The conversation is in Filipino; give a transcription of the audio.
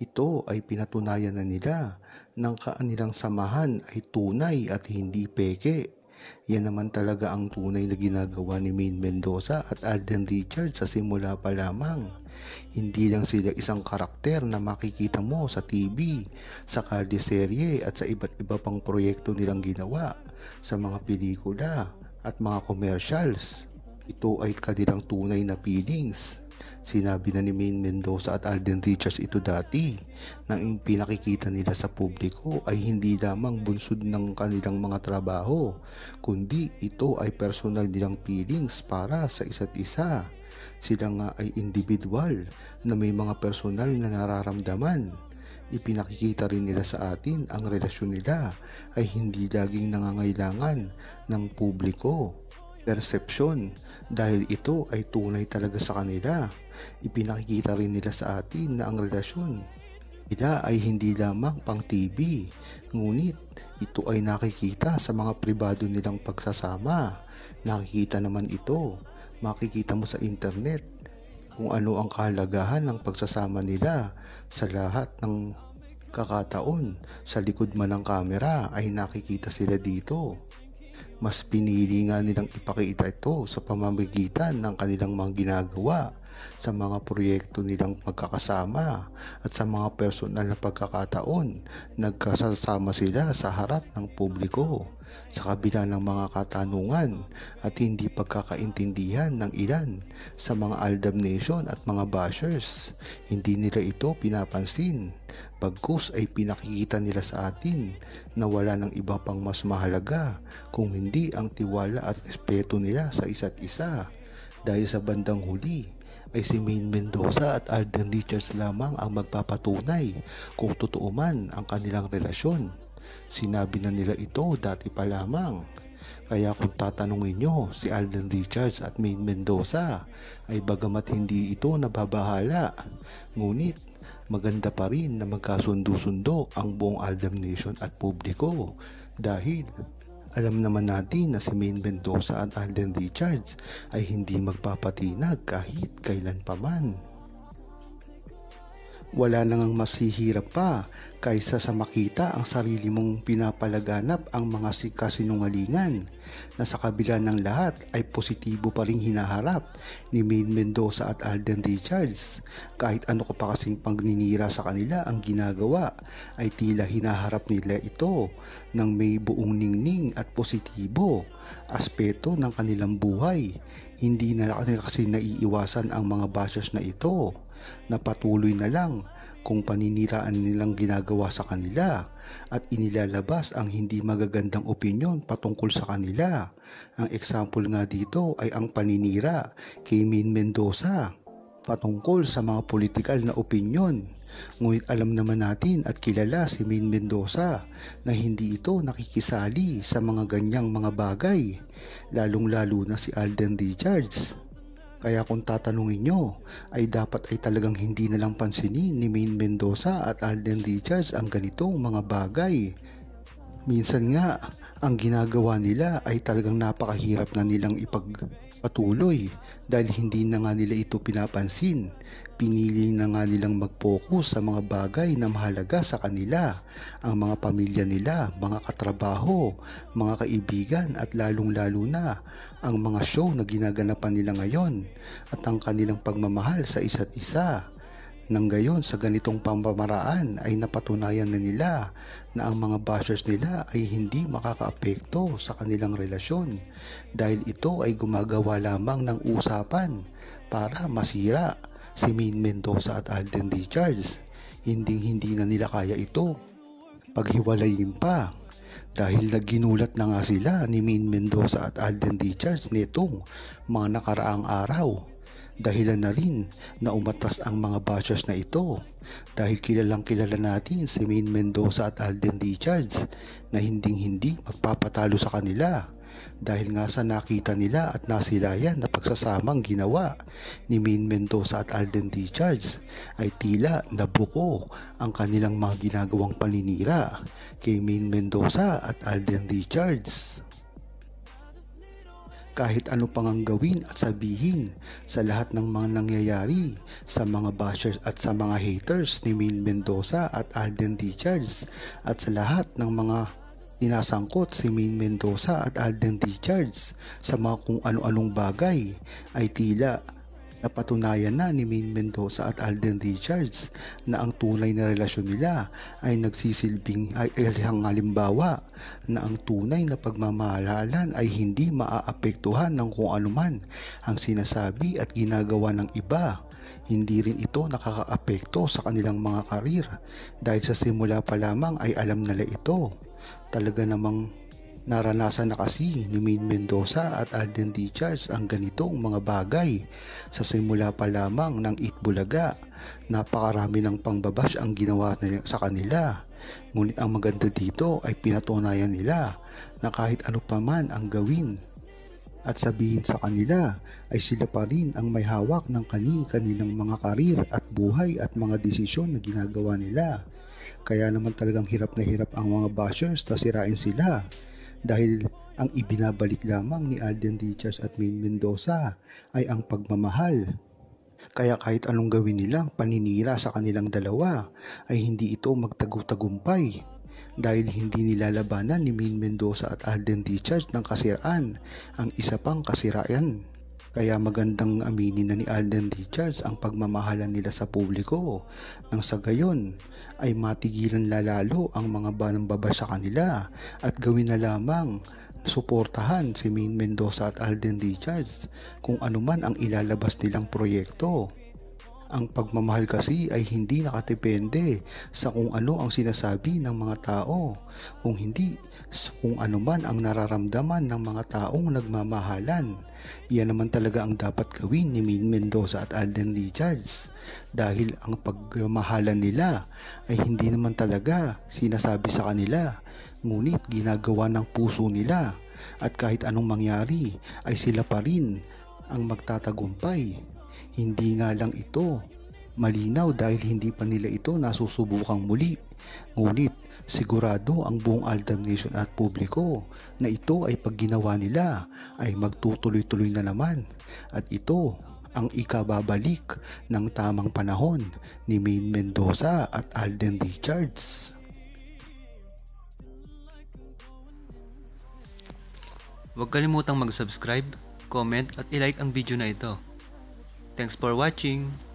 Ito ay pinatunayan na nila ng kanilang samahan ay tunay at hindi peke. Yan naman talaga ang tunay na ginagawa ni Maine Mendoza at Alden Richards sa simula pa lamang. Hindi lang sila isang karakter na makikita mo sa TV, sa kalye-serye at sa iba't iba pang proyekto nilang ginawa sa mga pelikula at mga commercials. Ito ay kanilang tunay na feelings. Sinabi na ni Maine Mendoza at Alden Richards ito dati nang pinakikita nila sa publiko ay hindi lamang bunsod ng kanilang mga trabaho, kundi ito ay personal nilang feelings para sa isa't isa. Sila nga ay individual na may mga personal na nararamdaman. Ipinakikita rin nila sa atin ang relasyon nila ay hindi laging nangangailangan ng publiko persepsyon dahil ito ay tunay talaga sa kanila. Ipinakikita rin nila sa atin na ang relasyon nila ay hindi lamang pang TV, ngunit ito ay nakikita sa mga pribado nilang pagsasama. Nakikita naman ito, makikita mo sa internet kung ano ang kahalagahan ng pagsasama nila sa lahat ng kakataon. Sa likod man ng kamera ay nakikita sila dito. Mas pinili nga nilang ipakita ito sa pamamagitan ng kanilang mga ginagawa sa mga proyekto nilang magkakasama at sa mga personal na pagkakataon. Nagkasasama sila sa harap ng publiko sa kabila ng mga katanungan at hindi pagkakaintindihan ng ilan sa mga Aldab Nation at mga bashers. Hindi nila ito pinapansin, bagkus ay pinakikita nila sa atin na wala ng iba pang mas mahalaga kung hindi ang tiwala at respeto nila sa isa't isa. Dahil sa bandang huli ay si Maine Mendoza at Alden Richards lamang ang magpapatunay kung totoo man ang kanilang relasyon. Sinabi na nila ito dati pa lamang. Kaya kung tatanungin nyo si Alden Richards at Maine Mendoza ay bagamat hindi ito nababahala, ngunit maganda pa rin na magkasundo-sundo ang buong Aldab Nation at publiko dahil alam naman natin na si Maine Mendoza at Alden Richards ay hindi magpapatinag kahit kailan pa man. Wala nang mas hihirap pa kaysa sa makita ang sarili mong pinapalaganap ang mga kasinungalingan na sa kabila ng lahat ay positibo pa rin hinaharap ni Maine Mendoza at Alden Richards. Kahit ano ko pa kasing pagninira sa kanila ang ginagawa ay tila hinaharap nila ito ng may buong ningning at positibo aspeto ng kanilang buhay. Hindi na kasi naiiwasan ang mga bashers na ito na patuloy na lang kung paniniraan nilang ginagawa sa kanila at inilalabas ang hindi magagandang opinyon patungkol sa kanila. Ang example nga dito ay ang paninira kay Maine Mendoza patungkol sa mga politikal na opinyon. Ngunit alam naman natin at kilala si Maine Mendoza na hindi ito nakikisali sa mga ganyang mga bagay, lalong-lalo na si Alden Richards. Kaya kung tatanungin nyo, ay dapat ay talagang hindi na lang pansinin ni Maine Mendoza at Alden Richards ang ganitong mga bagay. Minsan nga, ang ginagawa nila ay talagang napakahirap na nilang ipagpatuloy dahil hindi na nga nila ito pinapansin. Pinili na nga nilang mag-focus sa mga bagay na mahalaga sa kanila, ang mga pamilya nila, mga katrabaho, mga kaibigan at lalong-lalo na ang mga show na ginaganapan nila ngayon at ang kanilang pagmamahal sa isa't isa. Nang gayon sa ganitong pamamaraan ay napatunayan na nila na ang mga bashers nila ay hindi makakaapekto sa kanilang relasyon dahil ito ay gumagawa lamang ng usapan para masira si Maine Mendoza at Alden Richards. Hindi na nila kaya ito paghiwalayin pa dahil naginulat na nga sila ni Maine Mendoza at Alden Richards nitong mga nakaraang araw. Dahilan na rin na umatras ang mga bashers na ito dahil kilalang kilala natin si Maine Mendoza at Alden Richards na hindi magpapatalo sa kanila dahil nga sa nakita nila at nasilayan na pagsasamang ginawa ni Maine Mendoza at Alden Richards ay tila nabuko ang kanilang mga ginagawang paninira kay Maine Mendoza at Alden Richards. Kahit ano pang ang gawin at sabihin sa lahat ng mga nangyayari sa mga bashers at sa mga haters ni Maine Mendoza at Alden Richards at sa lahat ng mga sinasangkot si Maine Mendoza at Alden Richards sa mga kung ano-anong bagay ay tila napatunayan na ni Maine Mendoza at Alden Richards na ang tunay na relasyon nila ay nagsisilbing ay isang halimbawa na ang tunay na pagmamahalan ay hindi maaapektuhan ng kung anuman ang sinasabi at ginagawa ng iba. Hindi rin ito nakakaapekto sa kanilang mga karir dahil sa simula pa lamang ay alam nila ito. Talaga namang naranasan na kasi ni Maine Mendoza at Alden Richards ang ganitong mga bagay sa simula pa lamang ng Itbulaga. Napakarami ng pangbabash ang ginawa sa kanila. Ngunit ang maganda dito ay pinatunayan nila na kahit ano pa man ang gawin at sabihin sa kanila ay sila pa rin ang may hawak ng kanilang mga karir at buhay at mga desisyon na ginagawa nila. Kaya naman talagang hirap na hirap ang mga bashers na sirain sila. Dahil ang ibinabalik lamang ni Alden Richards at Maine Mendoza ay ang pagmamahal. Kaya kahit anong gawin nilang paninira sa kanilang dalawa ay hindi ito magtagumpaay dahil hindi nilalabanan ni Maine Mendoza at Alden Richards ng kasiraan ang isa pang kasiraan. Kaya magandang aminin na ni Alden Richards ang pagmamahalan nila sa publiko nang sa gayon ay matigilan lalalo ang mga banambaba sa kanila at gawin na lamang suportahan si Maine Mendoza at Alden Richards kung anuman ang ilalabas nilang proyekto. Ang pagmamahal kasi ay hindi nakadepende sa kung ano ang sinasabi ng mga tao, kung hindi sa kung ano man ang nararamdaman ng mga taong nagmamahalan. Iyan naman talaga ang dapat gawin ni Maine Mendoza at Alden Richards dahil ang pagmamahalan nila ay hindi naman talaga sinasabi sa kanila, ngunit ginagawa ng puso nila at kahit anong mangyari ay sila pa rin ang magtatagumpay. Hindi nga lang ito malinaw dahil hindi pa nila ito nasusubukang muli. Ngunit sigurado ang buong Aldab Nation at publiko na ito ay pag ginawa nila ay magtutuloy-tuloy na naman at ito ang ikababalik ng tamang panahon ni Maine Mendoza at Alden Richards. Huwag kalimutang mag-subscribe, comment at i-like ang video na ito. Thanks for watching!